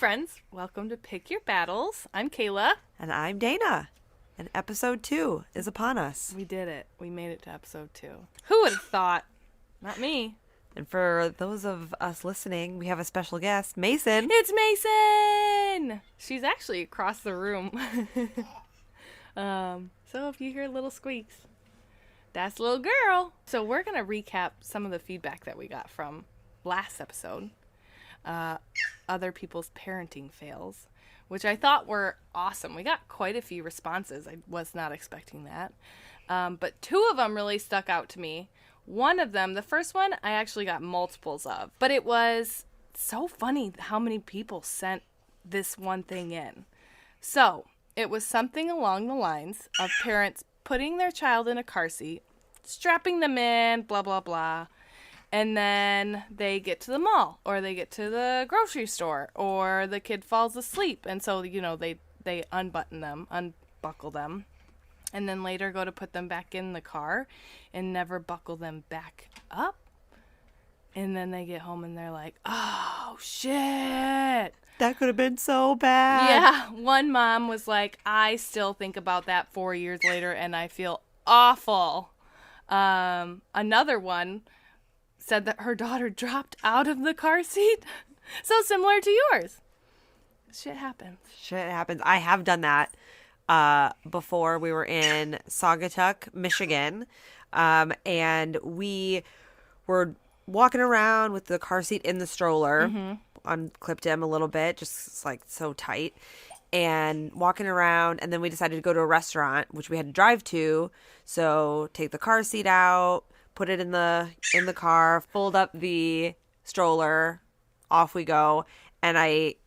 friends. Welcome to Pick Your Battles. I'm Kayla. And I'm Dana. And episode 2 is upon us. We did it. We made it to episode 2. Who would have thought? Not me. And for those of us listening, we have a special guest, Mason. It's Mason! She's actually across the room. So if you hear little squeaks, that's little girl. So we're going to recap some of the feedback that we got from last episode. Other people's parenting fails, which I thought were awesome. We got quite a few responses. I was not expecting that. But 2 of them really stuck out to me. One of them, the first one, I actually got multiples of. But it was so funny how many people sent this one thing in. So it was something along the lines of parents putting their child in a car seat, strapping them in, blah, blah, blah. And then they get to the mall, or they get to the grocery store, or the kid falls asleep. And so, they unbuckle them, and then later go to put them back in the car and never buckle them back up. And then they get home and they're like, oh, shit. That could have been so bad. Yeah. One mom was like, I still think about that 4 years later and I feel awful. Another one said that her daughter dropped out of the car seat. So similar to yours. Shit happens. I have done that before. We were in Saugatuck, Michigan, and we were walking around with the car seat in the stroller, unclipped him a little bit, just like so tight, and walking around, and then we decided to go to a restaurant, which we had to drive to, so take the car seat out, put it in the car, fold up the stroller, off we go. And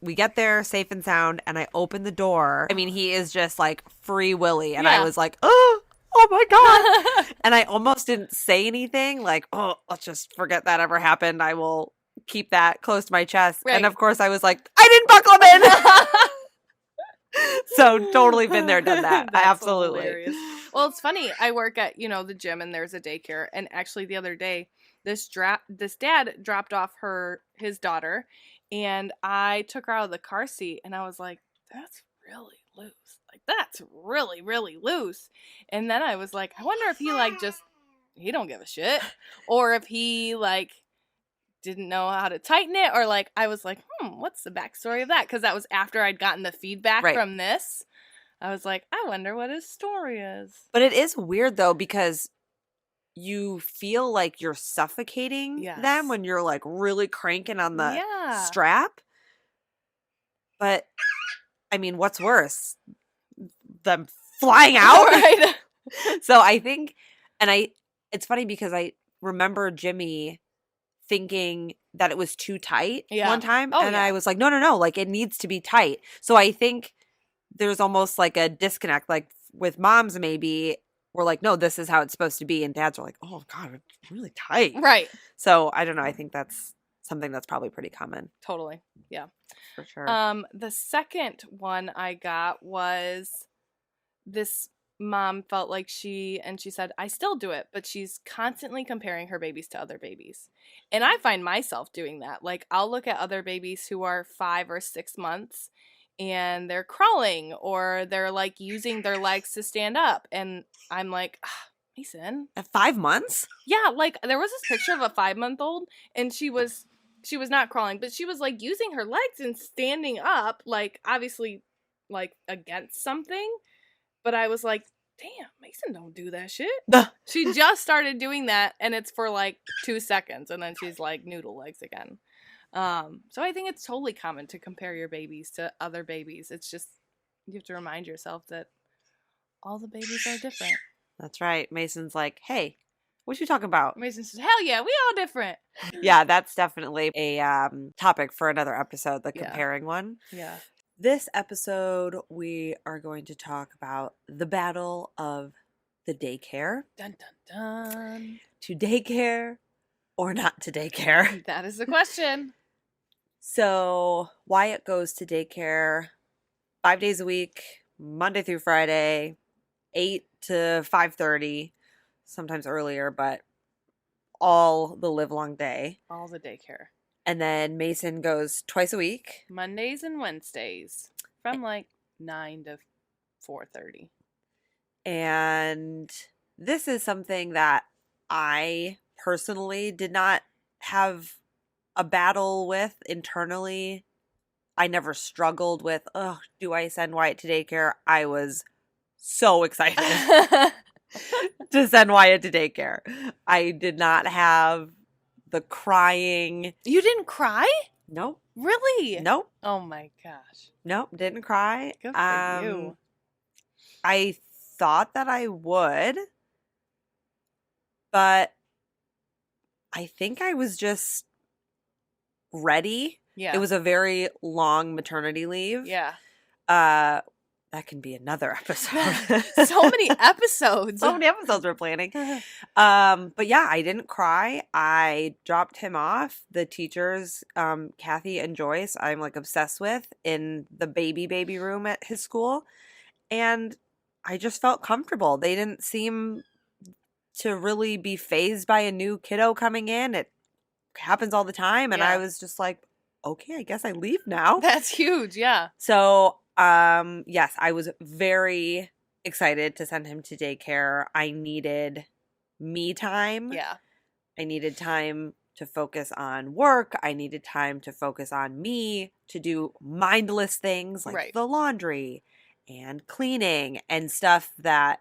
we get there safe and sound, and I open the door. I mean, he is just like free willy. And I was like, oh my God. And I almost didn't say anything, like, oh, let's just forget that ever happened. I will keep that close to my chest. Right. And of course I was like, I didn't buckle him in. So totally been there, done that. Absolutely. Hilarious. Well, it's funny. I work at, the gym, and there's a daycare. And actually the other day, this dad dropped off his daughter, and I took her out of the car seat, and I was like, that's really loose. Like, that's really, really loose. And then I was like, I wonder if he don't give a shit. Or if he, didn't know how to tighten it. Or, I was like, what's the backstory of that? Because that was after I'd gotten the feedback from this. I was like, I wonder what his story is. But it is weird, though, because you feel like you're suffocating them when you're really cranking on the strap. But I mean, what's worse? Them flying out? Right. So I think, it's funny because I remember Jimmy thinking that it was too tight one time. I was like, no, it needs to be tight. So I think there's almost like a disconnect, with moms maybe. We're like, no, this is how it's supposed to be. And dads are like, oh, God, it's really tight. Right. So I don't know. I think that's something that's probably pretty common. Totally. Yeah. For sure. The second one I got was this mom felt like she said, I still do it, but she's constantly comparing her babies to other babies. And I find myself doing that. I'll look at other babies who are 5 or 6 months, and they're crawling, or they're using their legs to stand up. And I'm like, Mason. At 5 months? Yeah. There was this picture of a 5-month-old, and she was not crawling, but she was using her legs and standing up, obviously against something. But I was like, damn, Mason don't do that shit. She just started doing that, and it's for 2 seconds, and then she's noodle legs again. So I think it's totally common to compare your babies to other babies. It's just, you have to remind yourself that all the babies are different. That's right. Mason's like, hey, what you talking about? Mason says, hell yeah, we all different. Yeah, that's definitely a topic for another episode, the comparing one. Yeah. This episode, we are going to talk about the battle of the daycare. Dun, dun, dun. To daycare or not to daycare? That is the question. So Wyatt goes to daycare 5 days a week, Monday through Friday, 8 to 5:30, sometimes earlier, but all the live long day. All the daycare. And then Mason goes twice a week. Mondays and Wednesdays from like 9 to 4:30. And this is something that I personally did not have a battle with internally. I never struggled with, oh, do I send Wyatt to daycare? I was so excited to send Wyatt to daycare. I did not have the crying. You didn't cry? Nope. Really? Nope. Oh my gosh. Nope. Didn't cry. Good for you. I thought that I would, but I think I was just ready. Yeah. It was a very long maternity leave. Yeah. That can be another episode. So many episodes. So many episodes we're planning. But yeah, I didn't cry. I dropped him off. The teachers, Kathy and Joyce, I'm like obsessed with, in the baby room at his school. And I just felt comfortable. They didn't seem to really be fazed by a new kiddo coming in. It happens all the time. And Yeah. I was just like, okay, I guess I leave now. That's huge. Yeah. So, yes, I was very excited to send him to daycare. I needed me time. Yeah. I needed time to focus on work. I needed time to focus on me, to do mindless things like Right. the laundry and cleaning and stuff that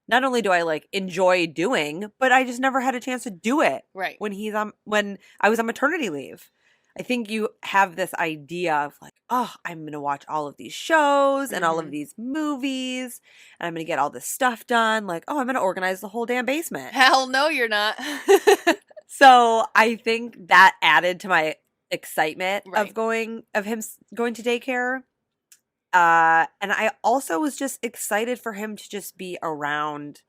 not only do I like enjoy doing, but I just never had a chance to do it Right. when I was on maternity leave. I think you have this idea of like, oh, I'm going to watch all of these shows and all of these movies, and I'm going to get all this stuff done. Like, oh, I'm going to organize the whole damn basement. Hell no, you're not. So I think that added to my excitement Right. of him going to daycare. And I also was just excited for him to just be around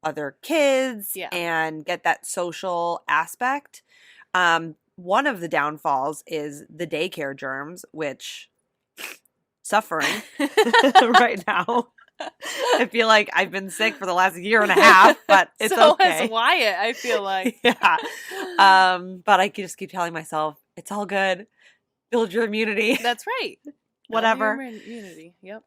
other kids and get that social aspect. One of the downfalls is the daycare germs, which suffering right now. I feel like I've been sick for the last year and a half, but it's so okay. has Wyatt, I feel like. Yeah. But I can just keep telling myself, it's all good. Build your immunity. That's right. Whatever. Immunity. Yep.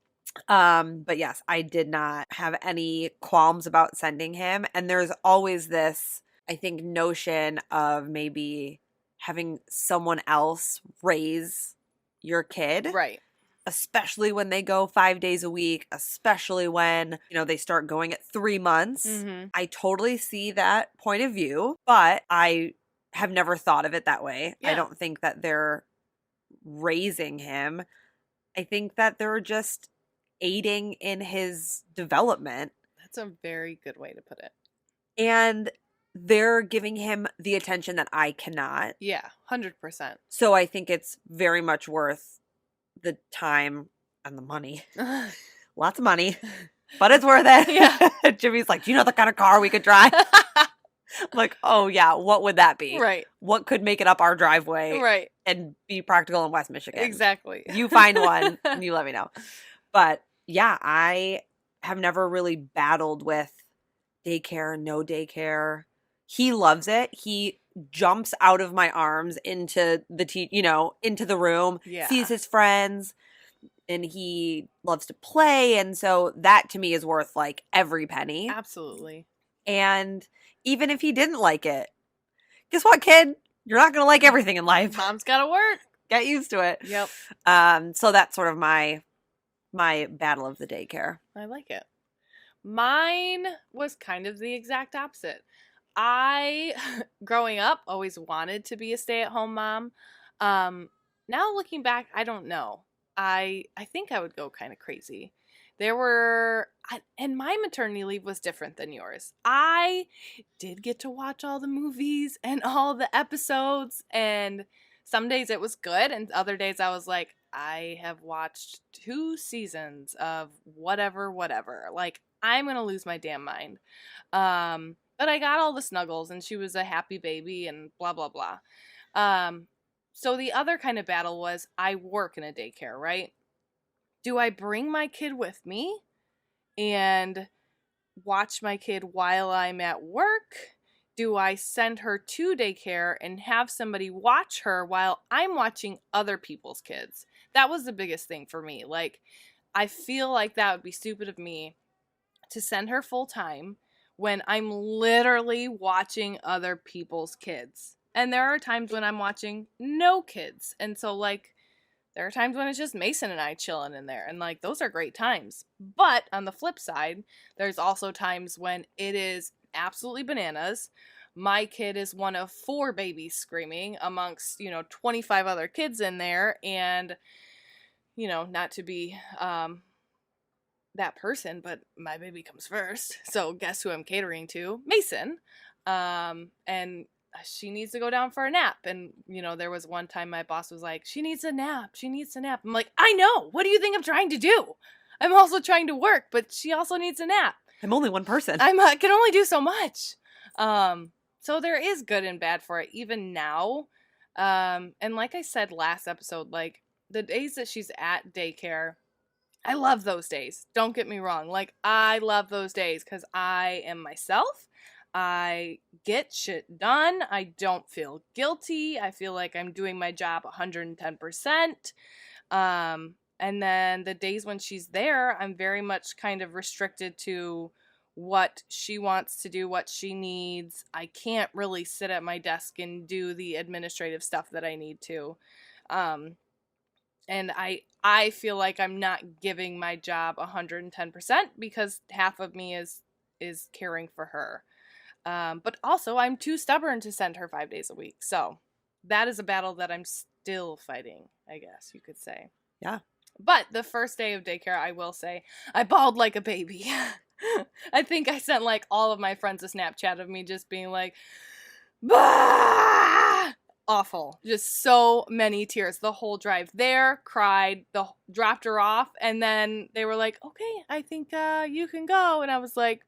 But yes, I did not have any qualms about sending him. And there's always this, I think, notion of maybe having someone else raise your kid. Right. Especially when they go 5 days a week, especially when, they start going at 3 months. I totally see that point of view, but I have never thought of it that way. Yeah. I don't think that they're raising him. I think that they're just aiding in his development. That's a very good way to put it. And they're giving him the attention that I cannot. Yeah, 100%. So I think it's very much worth the time and the money. Lots of money, but it's worth it. Yeah. Jimmy's like, do you know the kind of car we could drive? I'm like, oh yeah, what would that be? Right. What could make it up our driveway Right. and be practical in West Michigan? Exactly. You find one and you let me know. But yeah, I have never really battled with daycare, no daycare. He loves it. He jumps out of my arms into into the room, Yeah. sees his friends, and he loves to play. And so that to me is worth like every penny. Absolutely. And even if he didn't like it, guess what, kid? You're not going to like everything in life. Mom's got to work. Get used to it. Yep. So that's sort of my battle of the daycare. I like it. Mine was kind of the exact opposite. I, growing up, always wanted to be a stay-at-home mom. Now looking back, I don't know. I think I would go kind of crazy. And my maternity leave was different than yours. I did get to watch all the movies and all the episodes, and some days it was good, and other days I was like, I have watched 2 seasons of whatever. Like, I'm going to lose my damn mind. But I got all the snuggles, and she was a happy baby, and blah, blah, blah. So the other kind of battle was, I work in a daycare, right? Do I bring my kid with me and watch my kid while I'm at work? do I send her to daycare and have somebody watch her while I'm watching other people's kids? That was the biggest thing for me. Like, I feel like that would be stupid of me to send her full time when I'm literally watching other people's kids. And there are times when I'm watching no kids. And so, like, there are times when it's just Mason and I chilling in there. And, like, those are great times. But on the flip side, there's also times when it is absolutely bananas. My kid is one of 4 babies screaming amongst, 25 other kids in there. And, not to be that person, but my baby comes first. So guess who I'm catering to? Mason. And she needs to go down for a nap. And, there was one time my boss was like, she needs a nap. She needs a nap. I'm like, I know. What do you think I'm trying to do? I'm also trying to work, but she also needs a nap. I'm only one person. I can only do so much. So there is good and bad for it, even now. And like I said last episode, like the days that she's at daycare, I love those days. Don't get me wrong. Like, I love those days because I am myself. I get shit done. I don't feel guilty. I feel like I'm doing my job 110%. And then the days when she's there, I'm very much kind of restricted to what she wants to do, what she needs. I can't really sit at my desk and do the administrative stuff that I need to. And I feel like I'm not giving my job 110% because half of me is caring for her. But also I'm too stubborn to send her 5 days a week. So that is a battle that I'm still fighting, I guess you could say. Yeah. But the first day of daycare, I will say, I bawled like a baby. I think I sent like all of my friends a Snapchat of me just being like, bah! Awful. Just so many tears. The whole drive there, cried, dropped her off, and then they were like, okay, I think you can go. And I was like,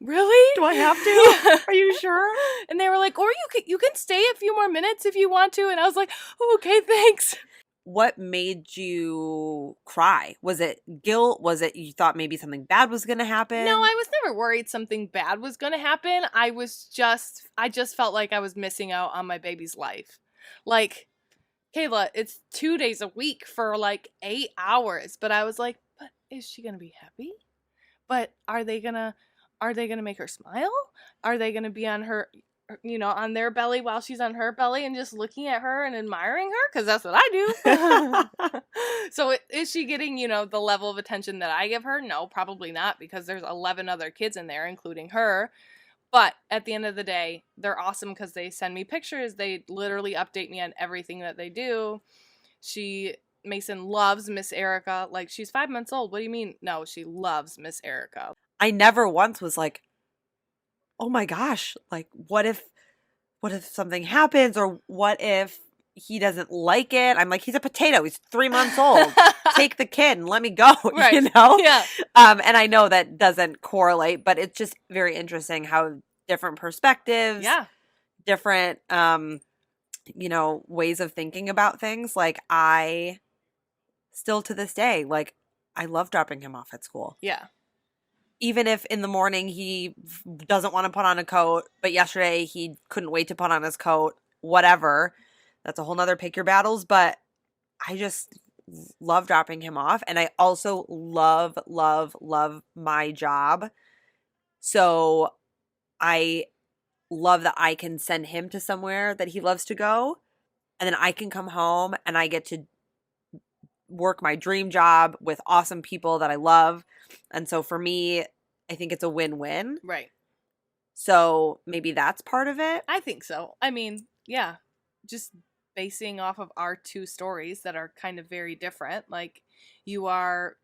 really? Do I have to? Yeah. Are you sure? And they were like, or you can stay a few more minutes if you want to. And I was like, oh, okay, thanks. What made you cry? Was it guilt? Was it you thought maybe something bad was going to happen? No, I was never worried something bad was going to happen. I just felt like I was missing out on my baby's life. Like, Kayla, it's 2 days a week for like 8 hours. But I was like, but is she going to be happy? But are they going to make her smile? Are they going to be on her, on their belly while she's on her belly and just looking at her and admiring her? Because that's what I do. So is she getting, the level of attention that I give her? No, probably not, because there's 11 other kids in there, including her. But at the end of the day, they're awesome because they send me pictures. They literally update me on everything that they do. Mason loves Miss Erica. Like, she's 5 months old. What do you mean? No, she loves Miss Erica. I never once was like, oh my gosh, like what if something happens, or what if he doesn't like it? I'm like, he's a potato. He's 3 months old. Take the kid and let me go, Right. Yeah. And I know that doesn't correlate, but it's just very interesting how different perspectives, different, ways of thinking about things. Like, I still to this day, like, I love dropping him off at school. Yeah. Even if in the morning he doesn't want to put on a coat, but yesterday he couldn't wait to put on his coat, whatever. That's a whole nother pick your battles, but I just love dropping him off. And I also love, love, love my job. So I love that I can send him to somewhere that he loves to go. And then I can come home and I get to work my dream job with awesome people that I love. And so for me, I think it's a win-win. Right. So maybe that's part of it. I think so. I mean, yeah, just basing off of our 2 stories that are kind of very different. Like, you are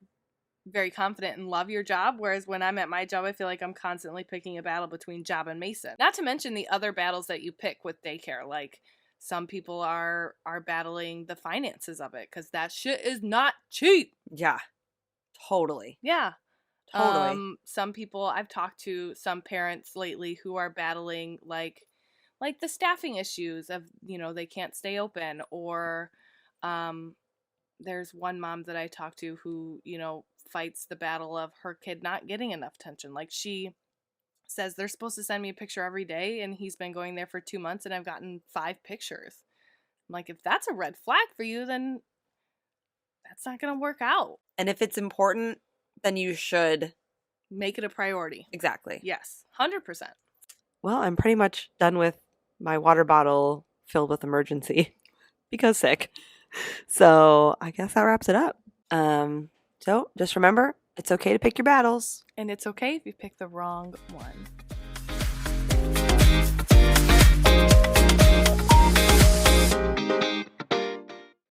very confident and love your job, whereas when I'm at my job, I feel like I'm constantly picking a battle between job and Mason. Not to mention the other battles that you pick with daycare. Like, some people are battling the finances of it because that shit is not cheap. Yeah, totally. Yeah. Totally. Some people, I've talked to some parents lately who are battling like the staffing issues of, they can't stay open, or there's one mom that I talked to who, fights the battle of her kid not getting enough attention. Like, she says they're supposed to send me a picture every day, and he's been going there for 2 months, and I've gotten 5 pictures. I'm like, if that's a red flag for you, then that's not going to work out. And if it's important, then you should make it a priority. Exactly. Yes, 100%. Well, I'm pretty much done with my water bottle filled with emergency because sick. So I guess that wraps it up. So just remember, it's okay to pick your battles. And it's okay if you pick the wrong one.